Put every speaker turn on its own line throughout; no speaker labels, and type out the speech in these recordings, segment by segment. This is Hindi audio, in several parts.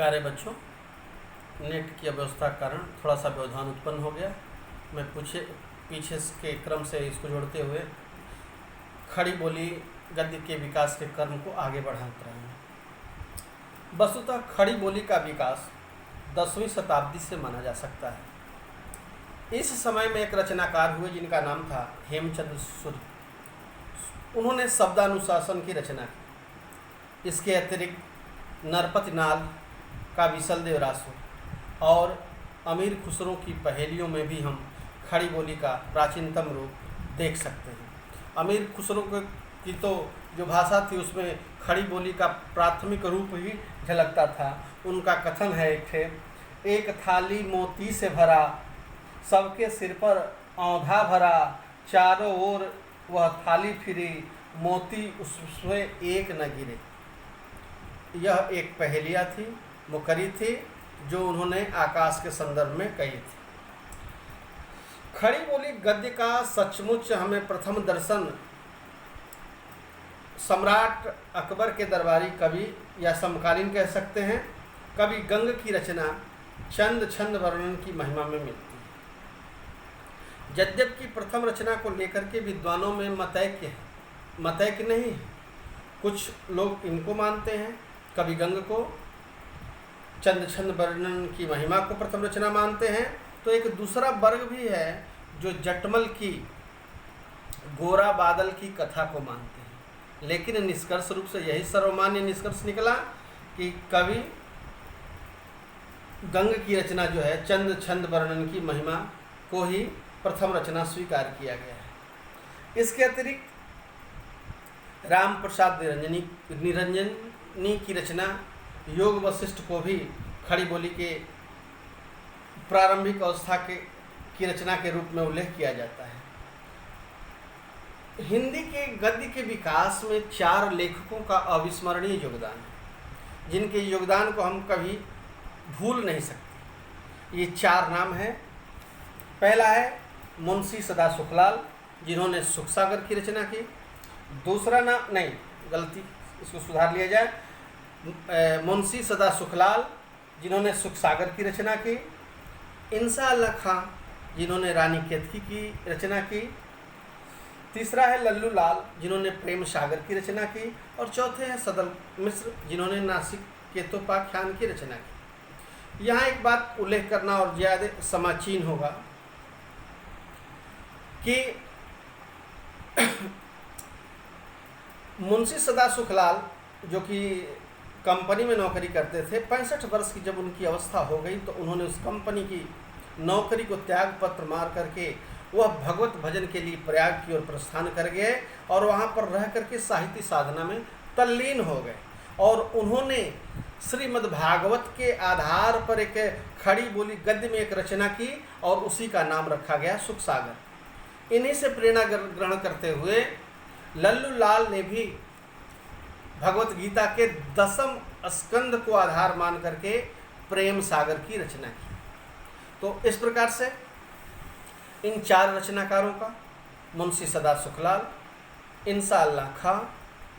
प्यारे बच्चों, नेट की अव्यवस्था के कारण थोड़ा सा व्यवधान उत्पन्न हो गया। मैं पीछे के क्रम से इसको जोड़ते हुए खड़ी बोली गद्य के विकास के क्रम को आगे बढ़ाते रहे हैं। वस्तुतः खड़ी बोली का विकास 10वीं शताब्दी से माना जा सकता है। इस समय में एक रचनाकार हुए जिनका नाम था हेमचंद्र सूर्य। उन्होंने शब्दानुशासन की रचना की। इसके अतिरिक्त नरपति नाल का विसल देव रासो और अमीर खुसरो की पहेलियों में भी हम खड़ी बोली का प्राचीनतम रूप देख सकते हैं। अमीर खुसरो की तो जो भाषा थी उसमें खड़ी बोली का प्राथमिक रूप ही झलकता था। उनका कथन है एक थाली मोती से भरा, सबके सिर पर औंधा भरा, चारों ओर वह थाली फिरी, मोती उसमें एक न गिरे। यह एक पहेलिया थी, मुकरी थी, जो उन्होंने आकाश के संदर्भ में कही थी। खड़ी बोली गद्य का सचमुच हमें प्रथम दर्शन सम्राट अकबर के दरबारी कवि या समकालीन कह सकते हैं कवि गंग की रचना चंद छंद वर्णन की महिमा में मिलती है। यद्यपि प्रथम रचना को लेकर के विद्वानों में मतैक्य नहीं है। कुछ लोग इनको मानते हैं, कवि गंग को चंद छंद वर्णन की महिमा को प्रथम रचना मानते हैं। तो एक दूसरा वर्ग भी है जो जटमल की गोरा बादल की कथा को मानते हैं। लेकिन निष्कर्ष रूप से यही सर्वमान्य निष्कर्ष निकला कि कवि गंग की रचना जो है चंद छंद वर्णन की महिमा को ही प्रथम रचना स्वीकार किया गया है। इसके अतिरिक्त राम प्रसाद निरंजनी की रचना योग वशिष्ठ को भी खड़ी बोली के प्रारंभिक अवस्था की रचना के रूप में उल्लेख किया जाता है। हिंदी के गद्य के विकास में 4 लेखकों का अविस्मरणीय योगदान है, जिनके योगदान को हम कभी भूल नहीं सकते। ये 4 नाम हैं। पहला है मुंशी सदा सुखलाल, जिन्होंने सुखसागर की रचना की। दूसरा नाम नहीं, गलती, इसको सुधार लिया जाए। मुंशी सदा सुखलाल जिन्होंने सुखसागर की रचना की। इंसा अल्लाह खां जिन्होंने रानी केतकी की रचना की। तीसरा है लल्लू लाल जिन्होंने प्रेम सागर की रचना की। और चौथे हैं सदल मिश्र जिन्होंने नासिक केतोपाख्यान की रचना की। यहाँ एक बात उल्लेख करना और ज़्यादा समाचीन होगा कि मुंशी सदा सुखलाल जो कि कंपनी में नौकरी करते थे, 65 वर्ष की जब उनकी अवस्था हो गई तो उन्होंने उस कंपनी की नौकरी को त्याग पत्र मार करके वह भगवत भजन के लिए प्रयाग की ओर प्रस्थान कर गए और वहाँ पर रह करके साहित्य साधना में तल्लीन हो गए। और उन्होंने श्रीमद् भागवत के आधार पर एक खड़ी बोली गद्य में एक रचना की और उसी का नाम रखा गया सुखसागर। इन्हीं से प्रेरणा ग्रहण करते हुए लल्लू लाल ने भी भगवत गीता के 10वें स्कंद को आधार मान करके प्रेम सागर की रचना की। तो इस प्रकार से इन 4 रचनाकारों का मुंशी सदा सुखलाल, इंसा अल्लाह खां,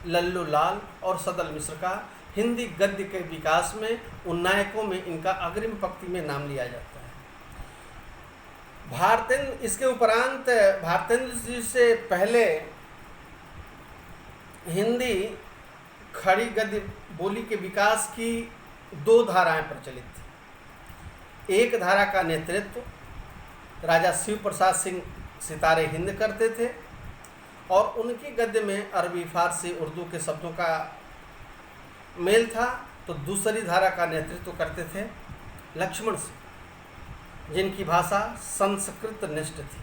लल्लू लाल और सदल मिश्र का हिंदी गद्य के विकास में उन्नायकों में इनका अग्रिम पंक्ति में नाम लिया जाता है। इसके उपरांत भारतेंद्र जी से पहले हिंदी खड़ी गद्य बोली के विकास की 2 धाराएं प्रचलित थी। एक धारा का नेतृत्व राजा शिव प्रसाद सिंह सितारे हिंद करते थे और उनकी गद्य में अरबी, फारसी, उर्दू के शब्दों का मेल था। तो दूसरी धारा का नेतृत्व करते थे लक्ष्मण सिंह, जिनकी भाषा संस्कृत निष्ठ थी।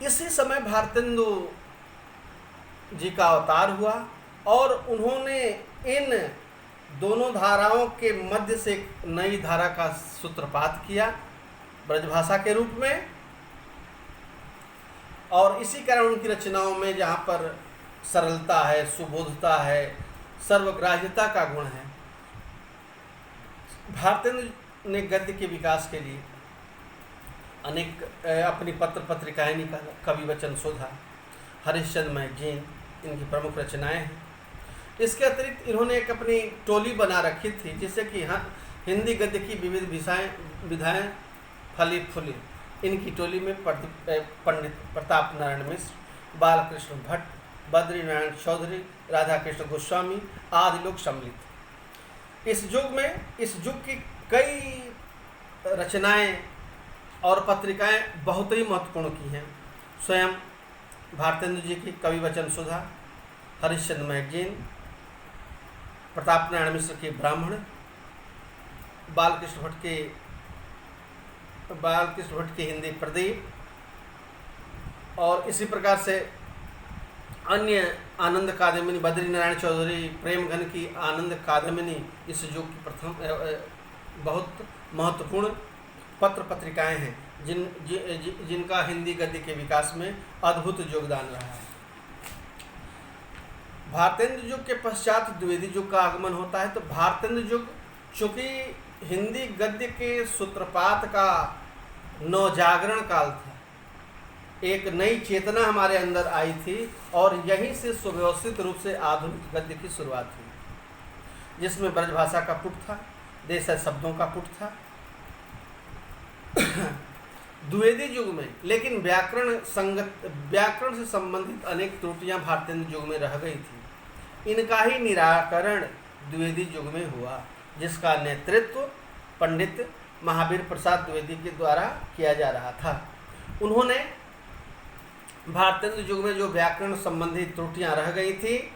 इसी समय भारतेंदु जी का अवतार हुआ और उन्होंने इन दोनों धाराओं के मध्य से एक नई धारा का सूत्रपात किया ब्रजभाषा के रूप में। और इसी कारण उनकी रचनाओं में जहाँ पर सरलता है, सुबोधता है, सर्वग्राह्यता का गुण है। भारतेंद्र ने गद्य के विकास के लिए अनेक अपनी पत्र पत्रिकाएँ निकाला। कवि वचन शोधा, हरिश्चंद्र मैगजीन इनकी प्रमुख रचनाएं हैं। इसके अतिरिक्त इन्होंने एक अपनी टोली बना रखी थी, जिससे कि हाँ हिंदी गद्य की विविध विधाएँ फली फूली। इनकी टोली में पंडित प्रताप नारायण मिश्र, बालकृष्ण भट्ट, बद्री नारायण चौधरी, राधा कृष्ण गोस्वामी आदि लोग सम्मिलित। इस युग की कई रचनाएं और पत्रिकाएं बहुत ही महत्वपूर्ण की हैं। स्वयं भारतेंदु जी की कवि वचन सुधा, हरिश्चंद्र मैगजीन, प्रताप नारायण मिश्र की ब्राह्मण, बालकृष्ण भट्ट की हिंदी प्रदीप, और इसी प्रकार से अन्य आनंद कादम्बिनी, बद्री नारायण चौधरी, प्रेमघन की आनंद कादम्बिनी इस युग की प्रथम बहुत महत्वपूर्ण पत्र पत्रिकाएं हैं जिनका हिंदी गद्य के विकास में अद्भुत योगदान रहा है। भारतेंदु युग के पश्चात द्विवेदी युग का आगमन होता है। तो भारतेंदु युग चूँकि हिंदी गद्य के सूत्रपात का नवजागरण काल था, एक नई चेतना हमारे अंदर आई थी और यहीं से सुव्यवस्थित रूप से आधुनिक गद्य की शुरुआत हुई, जिसमें ब्रजभाषा का पुट था, देशी शब्दों का पुट था। द्विवेदी युग में लेकिन व्याकरण से संबंधित अनेक त्रुटियां भारतेंदु युग में रह गई थी। इनका ही निराकरण द्विवेदी युग में हुआ, जिसका नेतृत्व पंडित महावीर प्रसाद द्विवेदी के द्वारा किया जा रहा था। उन्होंने भारतेंदु युग में जो व्याकरण संबंधी त्रुटियां रह गई थी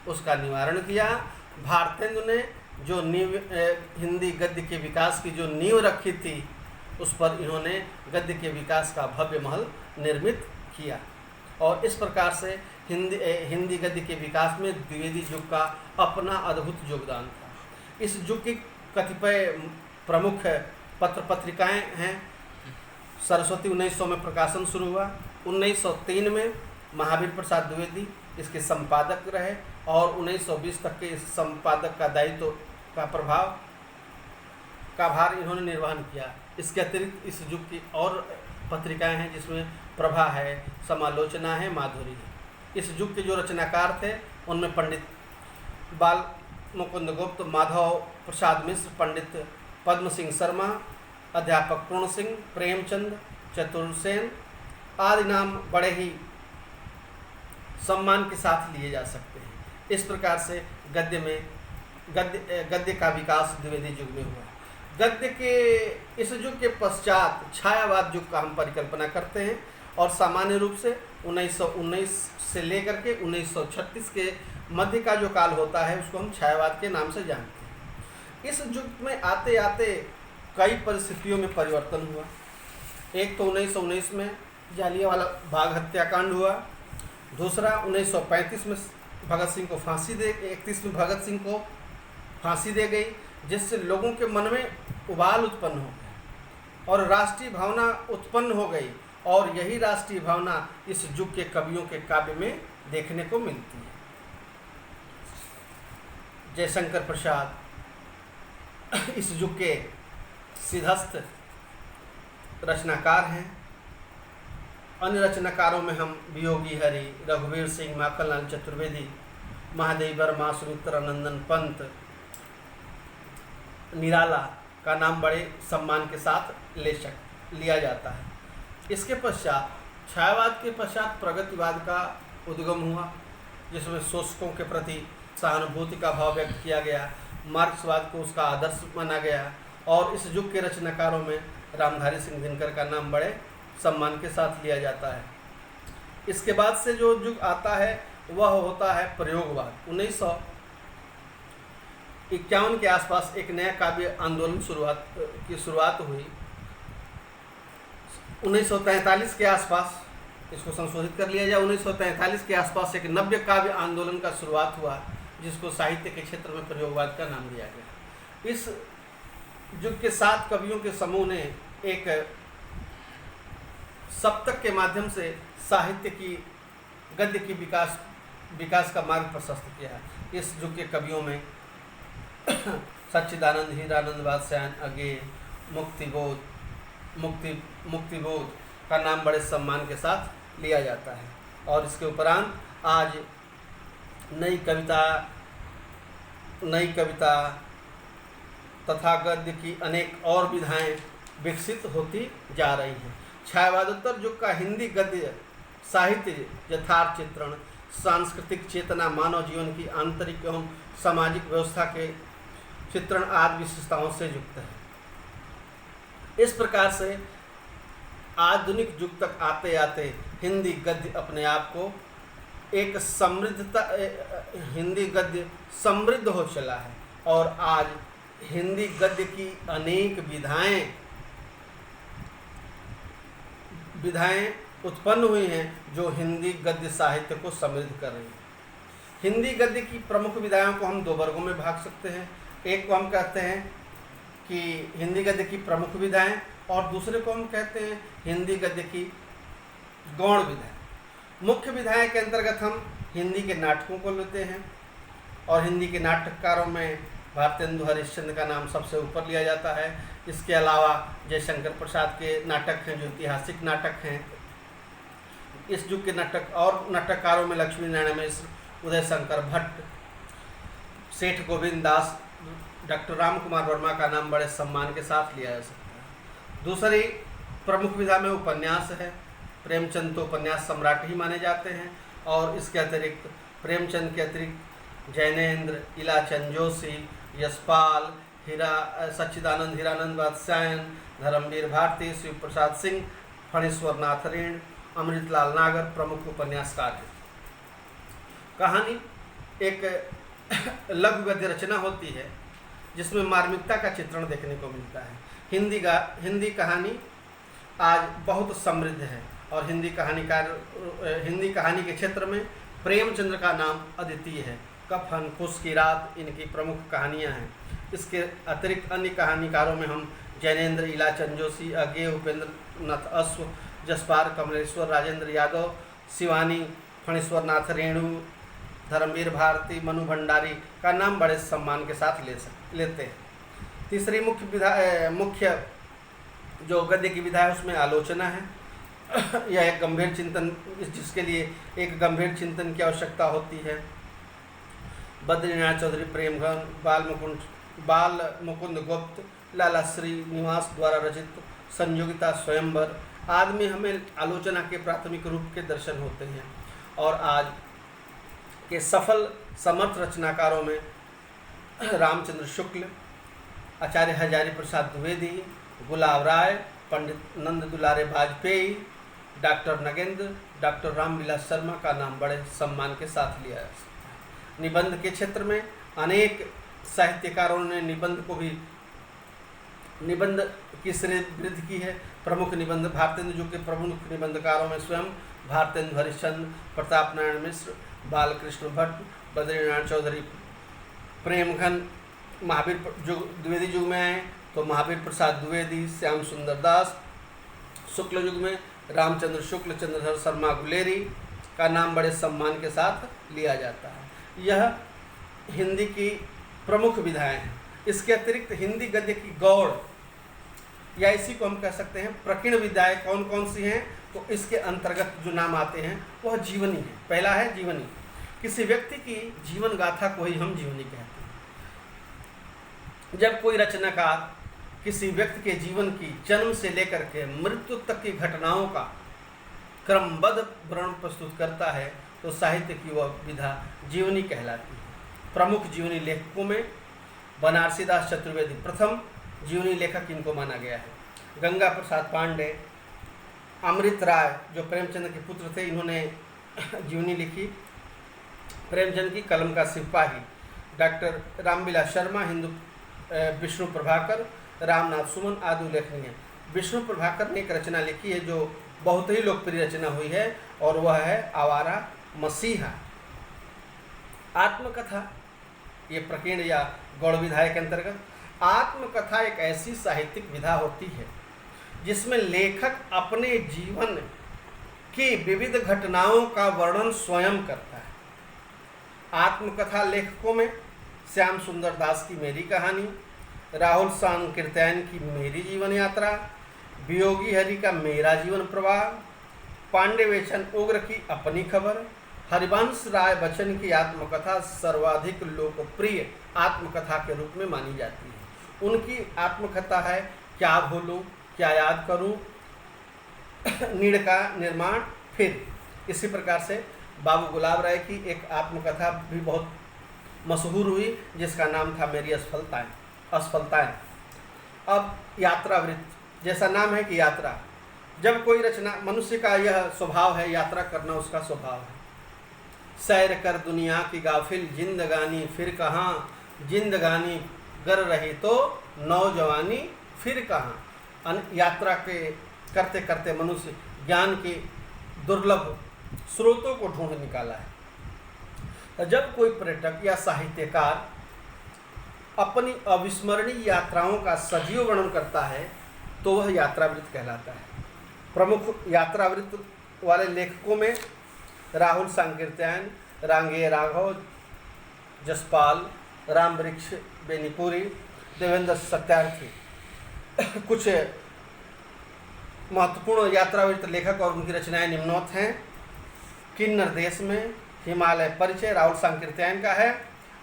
उसका निवारण किया। भारतेंदु ने जो हिंदी गद्य के विकास की जो नींव रखी थी, उस पर इन्होंने गद्य के विकास का भव्य महल निर्मित किया और इस प्रकार से हिंदी गद्य के विकास में द्विवेदी युग का अपना अद्भुत योगदान था। इस युग की कतिपय प्रमुख पत्र पत्रिकाएं हैं। सरस्वती 1900 में प्रकाशन शुरू हुआ। 1903 में महावीर प्रसाद द्विवेदी इसके संपादक रहे और 1920 तक के इस संपादक का दायित्व का भार इन्होंने निर्वहन किया। इसके अतिरिक्त इस युग की और पत्रिकाएं हैं, जिसमें प्रभा है, समालोचना है, माधुरी है। इस युग के जो रचनाकार थे उनमें पंडित बाल मुकुंद गुप्त, माधव प्रसाद मिश्र, पंडित पद्म सिंह शर्मा, अध्यापक पूर्ण सिंह, प्रेमचंद, चतुर्सेन आदि नाम बड़े ही सम्मान के साथ लिए जा सकते हैं। इस प्रकार से गद्य का विकास द्विवेदी युग में हुआ। गद्य के इस युग के पश्चात छायावाद युग का हम परिकल्पना करते हैं और सामान्य रूप से 1919 से लेकर के 1936 के मध्य का जो काल होता है उसको हम छायावाद के नाम से जानते हैं। इस युग में आते आते कई परिस्थितियों में परिवर्तन हुआ। एक तो 1919 में जालियांवाला बाग हत्याकांड हुआ। दूसरा 1935 में भगत सिंह को फांसी दे 31 में भगत सिंह को फांसी दे गई, जिससे लोगों के मन में उबाल उत्पन्न हो गया और राष्ट्रीय भावना उत्पन्न हो गई और यही राष्ट्रीय भावना इस युग के कवियों के काव्य में देखने को मिलती है। जयशंकर प्रसाद इस युग के सिद्धस्थ रचनाकार हैं। अन्य रचनाकारों में हम वियोगी हरि, रघुवीर सिंह, माखनलाल चतुर्वेदी, महादेव वर्मा, सुमित्रानंदन पंत, निराला का नाम बड़े सम्मान के साथ लिया जाता है। इसके पश्चात छायावाद के पश्चात प्रगतिवाद का उद्गम हुआ, जिसमें शोषकों के प्रति सहानुभूति का भाव व्यक्त किया गया, मार्क्सवाद को उसका आदर्श माना गया और इस युग के रचनाकारों में रामधारी सिंह दिनकर का नाम बड़े सम्मान के साथ लिया जाता है। इसके बाद से जो युग आता है वह होता है प्रयोगवाद। 1951 के आसपास एक नया काव्य आंदोलन की शुरुआत हुई। 1943 के आसपास, इसको संशोधित कर लिया जाए, 1943 के आसपास एक नव्य काव्य आंदोलन का शुरुआत हुआ, जिसको साहित्य के क्षेत्र में प्रयोगवाद का नाम दिया गया। इस युग के 7 कवियों के समूह ने एक सप्तक के माध्यम से साहित्य की गद्य की विकास का मार्ग प्रशस्त किया। इस युग के कवियों में सच्चिदानंद, हीरानंद, बादशाहन, अज्ञेय, मुक्तिबोध का नाम बड़े सम्मान के साथ लिया जाता है। और इसके उपरांत आज नई कविता नई कविता तथा गद्य की अनेक और विधाएं विकसित होती जा रही हैं। छायावादोत्तर युग का हिंदी गद्य साहित्य यथार्थ चित्रण, सांस्कृतिक चेतना, मानव जीवन की आंतरिक एवं सामाजिक व्यवस्था के चित्रण आदि विशेषताओं से युक्त है। इस प्रकार से आधुनिक युग तक आते आते हिंदी गद्य अपने आप को एक हिंदी गद्य समृद्ध हो चला है और आज हिंदी गद्य की अनेक विधाएं उत्पन्न हुई हैं जो हिंदी गद्य साहित्य को समृद्ध कर रही हैं। हिंदी गद्य की प्रमुख विधाओं को हम दो वर्गों में भाग सकते हैं। एक को हम कहते हैं कि हिंदी गद्य की प्रमुख विधाएं और दूसरे को हम कहते हैं हिंदी गद्य की गौण विधाएं। मुख्य विधाएं के अंतर्गत हम हिंदी के नाटकों को लेते हैं और हिंदी के नाटककारों में भारतेंदु हरिश्चंद्र का नाम सबसे ऊपर लिया जाता है। इसके अलावा जयशंकर प्रसाद के नाटक हैं जो ऐतिहासिक नाटक हैं। इस युग के नाटक और नाटककारों में लक्ष्मी नारायण मिश्र, उदय शंकर भट्ट, सेठ गोविंद दास, डॉक्टर राम कुमार वर्मा का नाम बड़े सम्मान के साथ लिया जा सकता है। दूसरी प्रमुख विधा में उपन्यास है। प्रेमचंद तो उपन्यास सम्राट ही माने जाते हैं और इसके अतिरिक्त प्रेमचंद के अतिरिक्त जैनेन्द्र, इलाचंद जोशी, यशपाल, सच्चिदानंद हीरानंद वात्स्यायन, धर्मवीर भारती, शिव प्रसाद सिंह, फणीश्वर नाथ ऋण, अमृतलाल नागर प्रमुख उपन्यासकार हैं। कहानी एक लघु गद्य रचना होती है जिसमें मार्मिकता का चित्रण देखने को मिलता है। हिंदी कहानी आज बहुत समृद्ध है और हिंदी कहानी के क्षेत्र में प्रेमचंद्र का नाम अद्वितीय है। कफन, खुश की रात इनकी प्रमुख कहानियां हैं। इसके अतिरिक्त अन्य कहानीकारों में हम जैनेन्द्र, इलाचंद जोशी, अज्ञेय, उपेंद्र नाथ अश्व, जसपाल, कमलेश्वर, राजेंद्र यादव, शिवानी, फणीश्वर नाथ रेणु, धर्मवीर भारती, मनु भंडारी का नाम बड़े सम्मान के साथ लेते हैं। तीसरी मुख्य जो गद्य की विधा है उसमें आलोचना है। यह एक गंभीर चिंतन, जिसके लिए एक गंभीर चिंतन की आवश्यकता होती है। बद्रीनाथ चौधरी प्रेमघन, बाल मुकुंद गुप्त, लाला श्रीनिवास द्वारा रचित संयोगिता स्वयंवर आदि में हमें आलोचना के प्राथमिक रूप के दर्शन होते हैं। और आज के सफल समर्थ रचनाकारों में रामचंद्र शुक्ल, आचार्य हजारी प्रसाद द्विवेदी, गुलाब राय, पंडित नंद दुलारे वाजपेयी, डॉक्टर नगेंद्र, डॉक्टर रामविलास शर्मा का नाम बड़े सम्मान के साथ लिया जा सकता है। निबंध के क्षेत्र में अनेक साहित्यकारों ने निबंध की श्रेय वृद्धि की है। प्रमुख निबंध भारतेंदु युग के प्रमुख निबंधकारों में स्वयं भारतेंदु हरिश्चंद्र, प्रताप नारायण मिश्र, बालकृष्ण भट्ट, बद्रीनाथ चौधरी प्रेमघन, महावीर द्विवेदी युग में आए तो महावीर प्रसाद द्विवेदी, श्याम सुंदर दास, शुक्ल युग में रामचंद्र शुक्ल, चंद्रधर शर्मा गुलेरी का नाम बड़े सम्मान के साथ लिया जाता है। यह हिंदी की प्रमुख विधाएं हैं। इसके अतिरिक्त हिंदी गद्य की गौड़ या इसी को हम कह सकते हैं प्रकीर्ण विधाएं कौन कौन सी हैं, तो इसके अंतर्गत जो नाम आते हैं वह जीवनी है। पहला है जीवनी। किसी व्यक्ति की जीवन गाथा को ही हम जीवनी कहते हैं। जब कोई रचनाकार किसी व्यक्ति के जीवन की जन्म से लेकर के मृत्यु तक की घटनाओं का क्रमबद्ध वर्णन प्रस्तुत करता है तो साहित्य की वह विधा जीवनी कहलाती है। प्रमुख जीवनी लेखकों में बनारसी दास चतुर्वेदी प्रथम जीवनी लेखक इनको माना गया है। गंगा प्रसाद पांडे, अमृत राय जो प्रेमचंद के पुत्र थे, इन्होंने जीवनी लिखी। प्रेमचंद की कलम का सिपाही डॉक्टर रामविलास शर्मा, विष्णु प्रभाकर, रामनाथ सुमन आदि उल्लेखनीय। विष्णु प्रभाकर ने एक रचना लिखी है जो बहुत ही लोकप्रिय रचना हुई है और वह है आवारा मसीहा। आत्मकथा ये प्रकीर्ण या गौड़ विधाएं के अंतर्गत। आत्मकथा एक ऐसी साहित्यिक विधा होती है जिसमें लेखक अपने जीवन की विविध घटनाओं का वर्णन स्वयं करता है। आत्मकथा लेखकों में श्याम सुंदर दास की मेरी कहानी, राहुल सांकृत्यायन की मेरी जीवन यात्रा, वियोगी हरि का मेरा जीवन प्रवाह, पांडे वेचन उग्र की अपनी खबर, हरिवंश राय बच्चन की आत्मकथा सर्वाधिक लोकप्रिय आत्मकथा के रूप में मानी जाती है। उनकी आत्मकथा है क्या भूलूं क्या याद करूं, नीड़ का निर्माण फिर। इसी प्रकार से बाबू गुलाब राय की एक आत्मकथा भी बहुत मशहूर हुई जिसका नाम था मेरी असफलताएं। अब यात्रावृत्त, जैसा नाम है कि यात्रा, जब कोई रचना, मनुष्य का यह स्वभाव है, यात्रा करना उसका स्वभाव है। सैर कर दुनिया की गाफिल जिंदगानी फिर कहाँ, जिंदगानी गर रही तो नौजवानी फिर कहाँ। यात्रा के करते करते मनुष्य ज्ञान के दुर्लभ स्रोतों को ढूंढ निकाला है। जब कोई पर्यटक या साहित्यकार अपनी अविस्मरणीय यात्राओं का सजीव वर्णन करता है तो वह यात्रावृत्त कहलाता है। प्रमुख यात्रावृत्त वाले लेखकों में राहुल सांकृत्यायन, रांगे राघव, जसपाल, रामवृक्ष बेनीपुरी, देवेंद्र सत्यार्थी कुछ महत्वपूर्ण यात्रावृत्त लेखक और उनकी रचनाएं निम्नोक्त हैं। किन्नर देश में, हिमालय परिचय राहुल सांकृत्यायन का है।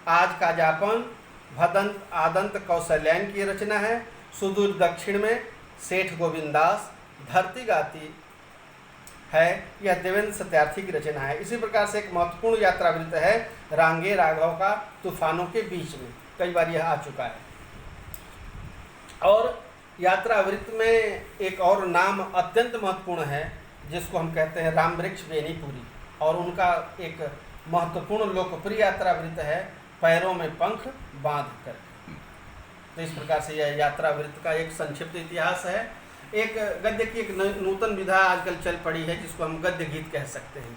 आज का जापान भदंत आदंत कौशल्यायन की रचना है। सुदूर दक्षिण में सेठ गोविंदास, धरती गाती है, यह देवेंद्र सत्यार्थी की रचना है। इसी प्रकार से एक महत्वपूर्ण यात्रावृत्त है रांगे राघव का तूफानों के बीच में, कई बार यह आ चुका है। और यात्रावृत्त में एक और नाम अत्यंत महत्वपूर्ण है जिसको हम कहते हैं रामवृक्ष बेनीपुरी, और उनका एक महत्वपूर्ण लोकप्रिय यात्रावृत्त है पैरों में पंख बांध कर। तो इस प्रकार से यह यात्रावृत्त का एक संक्षिप्त इतिहास है। एक गद्य की एक नूतन विधा आजकल चल पड़ी है जिसको हम गद्य गीत कह सकते हैं,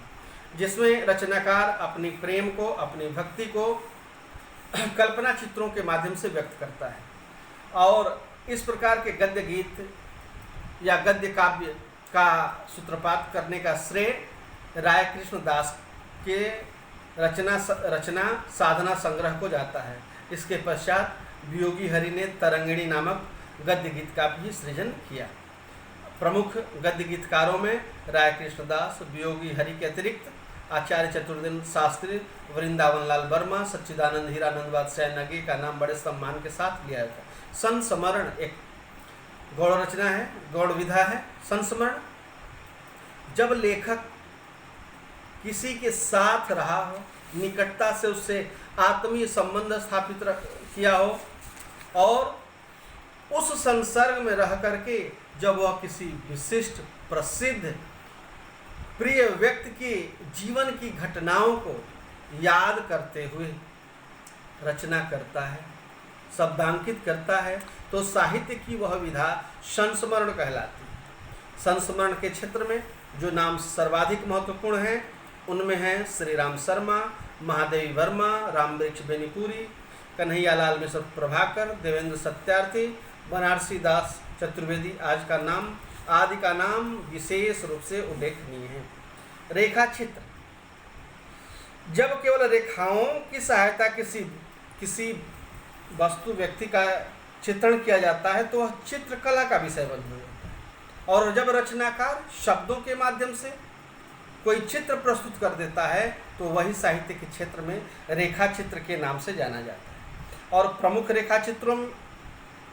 जिसमें रचनाकार अपनी प्रेम को, अपनी भक्ति को कल्पना चित्रों के माध्यम से व्यक्त करता है। और इस प्रकार के गद्य गीत या गद्य काव्य का सूत्रपात करने का श्रेय राय कृष्ण दास के रचना साधना संग्रह को जाता है। इसके पश्चात वियोगी हरि ने तरंगिणी नामक गद्य गीत का भी सृजन किया। प्रमुख गद्य गीतकारों में राय कृष्णदास, वियोगी हरि के अतिरिक्त आचार्य चतुर्दिन शास्त्री, वृंदावन लाल वर्मा, सच्चिदानंद हीरानंद बादशाह नगी का नाम बड़े सम्मान के साथ लिया जाता है। संस्मरण एक गौड़ रचना है, गौड़ विधा है। संस्मरण, जब लेखक किसी के साथ रहा हो, निकटता से उससे आत्मीय संबंध स्थापित किया हो, और उस संसर्ग में रह करके जब वह किसी विशिष्ट प्रसिद्ध प्रिय व्यक्ति के जीवन की घटनाओं को याद करते हुए रचना करता है, शब्दांकित करता है, तो साहित्य की वह विधा संस्मरण कहलाती है। संस्मरण के क्षेत्र में जो नाम सर्वाधिक महत्वपूर्ण हैं उनमें हैं श्री राम शर्मा, महादेवी वर्मा, रामवृक्ष बेनीपुरी, कन्हैयालाल मिश्र प्रभाकर, देवेंद्र सत्यार्थी, बनारसी दास चतुर्वेदी आदि का नाम विशेष रूप से उल्लेखनीय है। रेखा चित्र, जब केवल रेखाओं की सहायता किसी वस्तु व्यक्ति का चित्रण किया जाता है तो वह चित्रकला का विषय बन जाता है। और जब रचनाकार शब्दों के माध्यम से कोई चित्र प्रस्तुत कर देता है तो वही साहित्य के क्षेत्र में रेखा चित्र के नाम से जाना जाता है। और प्रमुख रेखा चित्रों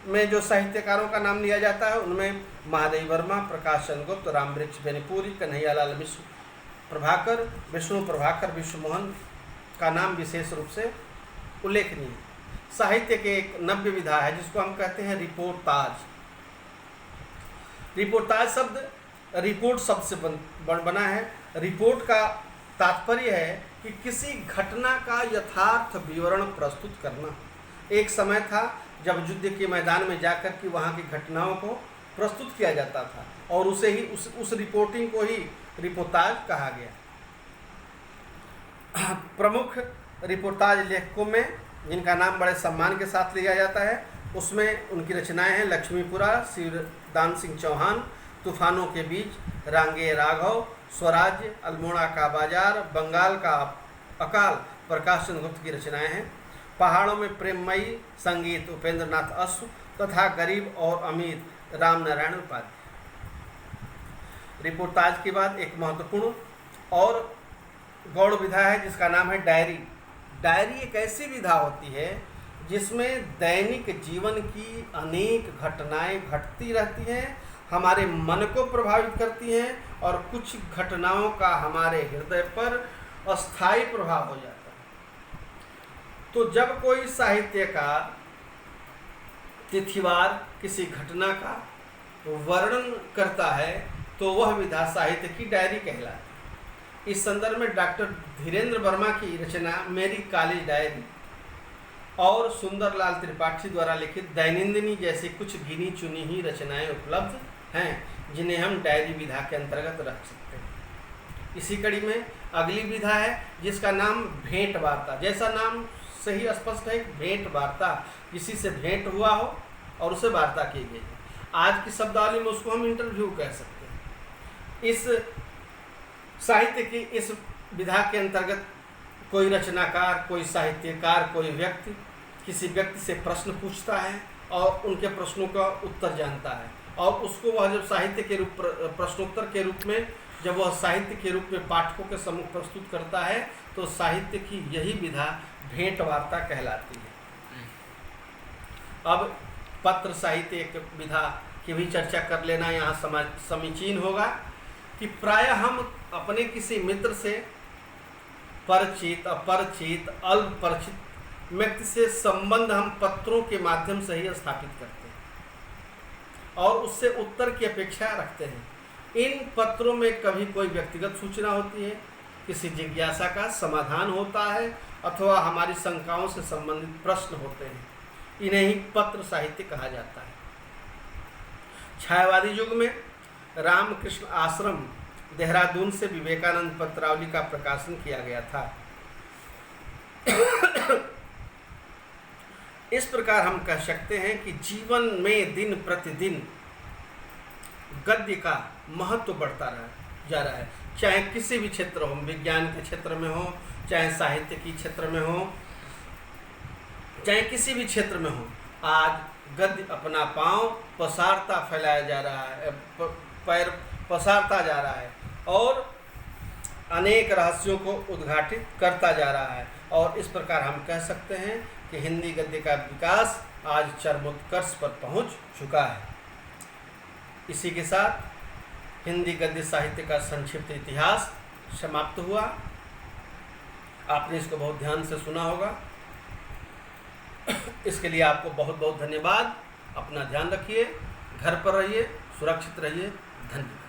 में जो साहित्यकारों का नाम लिया जाता है उनमें महादेवी वर्मा, प्रकाश चंद्र गुप्त, रामवृक्ष बेनीपुरी, कन्हैयालाल मिश्र प्रभाकर, विष्णु प्रभाकर, विश्वमोहन का नाम विशेष रूप से उल्लेखनीय है। साहित्य के एक नव्य विधा है जिसको हम कहते हैं रिपोर्टाज। रिपोर्टाज शब्द रिपोर्ट शब्द से बना है। रिपोर्ट का तात्पर्य है कि किसी घटना का यथार्थ विवरण प्रस्तुत करना। एक समय था जब युद्ध के मैदान में जाकर के वहाँ की घटनाओं को प्रस्तुत किया जाता था और उसे ही उस रिपोर्टिंग को ही रिपोर्टाज कहा गया। प्रमुख रिपोर्टाज लेखकों में जिनका नाम बड़े सम्मान के साथ लिया जाता है उसमें उनकी रचनाएं हैं लक्ष्मीपुरा, शिवदान सिंह चौहान, तूफानों के बीच, रांगे राघव, स्वराज्य, अल्मोड़ा का बाजार, बंगाल का अकाल, प्रकाश चंद्र गुप्त की रचनाएं हैं। पहाड़ों में प्रेममयी, संगीत उपेंद्र नाथ अश्व तथा गरीब और अमीर राम नारायण उपाध्याय। रिपोर्टाज के बाद एक महत्वपूर्ण और गौड़ विधा है जिसका नाम है डायरी। डायरी एक ऐसी विधा होती है जिसमें दैनिक जीवन की अनेक घटनाएं घटती रहती हैं, हमारे मन को प्रभावित करती हैं और कुछ घटनाओं का हमारे हृदय पर अस्थायी प्रभाव हो जाता है। तो जब कोई साहित्यकार तिथिवार किसी घटना का वर्णन करता है तो वह विधा साहित्य की डायरी कहलाती है। इस संदर्भ में डॉक्टर धीरेन्द्र वर्मा की रचना मेरी कॉलेज डायरी और सुंदरलाल त्रिपाठी द्वारा लिखित दैनंदिनी जैसी कुछ गिनी चुनी ही रचनाएं उपलब्ध हैं जिन्हें हम डायरी विधा के अंतर्गत रख सकते हैं। इसी कड़ी में अगली विधा है जिसका नाम भेंट वार्ता। जैसा नाम से ही स्पष्ट है, भेंट वार्ता, किसी से भेंट हुआ हो और उसे वार्ता की गई। आज की शब्दावली में उसको हम इंटरव्यू कह सकते हैं। इस साहित्य की इस विधा के अंतर्गत कोई रचनाकार, कोई साहित्यकार, कोई व्यक्ति किसी व्यक्ति से प्रश्न पूछता है और उनके प्रश्नों का उत्तर जानता है और उसको वह जब साहित्य के रूप प्रश्नोत्तर के रूप में जब वह साहित्य के रूप में पाठकों के सम्मुख प्रस्तुत करता है तो साहित्य की यही विधा भेंट वार्ता कहलाती है। अब पत्र साहित्य एक विधा की भी चर्चा कर लेना यहाँ समीचीन होगा कि प्रायः हम अपने किसी मित्र से परिचित, अपरिचित, अल्प परिचित व्यक्ति से संबंध हम पत्रों के माध्यम से ही स्थापित करते हैं और उससे उत्तर की अपेक्षा रखते हैं। इन पत्रों में कभी कोई व्यक्तिगत सूचना होती है, किसी जिज्ञासा का समाधान होता है अथवा हमारी शंकाओं से संबंधित प्रश्न होते हैं। इन्हें ही पत्र साहित्य कहा जाता है। छायावादी युग में रामकृष्ण आश्रम देहरादून से विवेकानंद पत्रावली का प्रकाशन किया गया था। इस प्रकार हम कह सकते हैं कि जीवन में दिन प्रतिदिन गद्य का महत्व बढ़ता जा रहा है, चाहे किसी भी क्षेत्र हो, विज्ञान के क्षेत्र में हो, चाहे साहित्य के क्षेत्र में हो, चाहे किसी भी क्षेत्र में हो। आज गद्य अपना पांव पसारता फैलाया जा रहा है, पैर पसारता जा रहा है और अनेक रहस्यों को उद्घाटित करता जा रहा है और इस प्रकार हम कह सकते हैं कि हिंदी गद्य का विकास आज चरमोत्कर्ष पर पहुंच चुका है। इसी के साथ हिंदी गद्य साहित्य का संक्षिप्त इतिहास समाप्त हुआ। आपने इसको बहुत ध्यान से सुना होगा। इसके लिए आपको बहुत बहुत धन्यवाद। अपना ध्यान रखिए, घर पर रहिए, सुरक्षित रहिए। धन्यवाद।